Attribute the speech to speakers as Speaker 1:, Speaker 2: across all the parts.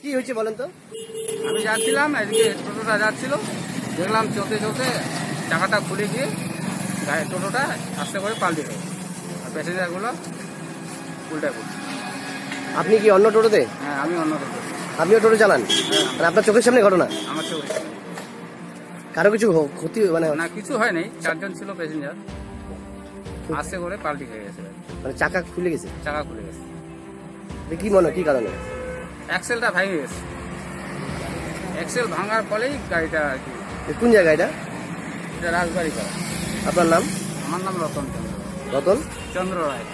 Speaker 1: কি হয়েছে বলেন তো?
Speaker 2: আমি যাচ্ছিলাম, এদিকে টোটোটা যাচ্ছিল, দেখলাম চলতে চলতে চাকাটা খুলে গিয়ে টোটোটা আস্তে করে পাল্টে গেল, আর প্যাসেঞ্জারগুলো উল্টায় পড়ছে।
Speaker 1: আপনি কি অন্য টোটোতে?
Speaker 2: হ্যাঁ, আমি অন্য টোটো।
Speaker 1: আপনিও টোটো চালান?
Speaker 2: হ্যাঁ,
Speaker 1: মানে আপনার চোখের সামনে ঘটনা?
Speaker 2: আমার চোখে
Speaker 1: কারো কিছু ক্ষতি মানে?
Speaker 2: না, কিছু হয় নাই, 4 জন ছিল প্যাসেঞ্জার, আস্তে করে পাল্টে হয়ে গেছে,
Speaker 1: মানে চাকা খুলে গেছে?
Speaker 2: চাকা খুলে গেছে।
Speaker 1: কি মনে কি কারণে?
Speaker 2: অ্যাক্সেলটা ভেঙে গেছে, অ্যাক্সেল ভাঙার ফলেই গাড়িটা আর কি।
Speaker 1: কোন জায়গা এটা?
Speaker 2: এটা রাজবাড়ি পাড়া।
Speaker 1: আপনার নাম?
Speaker 2: আমার নাম রতন চন্দ্র।
Speaker 1: রতন
Speaker 2: চন্দ্র রায়।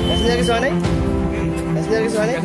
Speaker 1: প্যাসেঞ্জার কিছু হয় নাই? প্যাসেঞ্জার কিছু হয় নাই?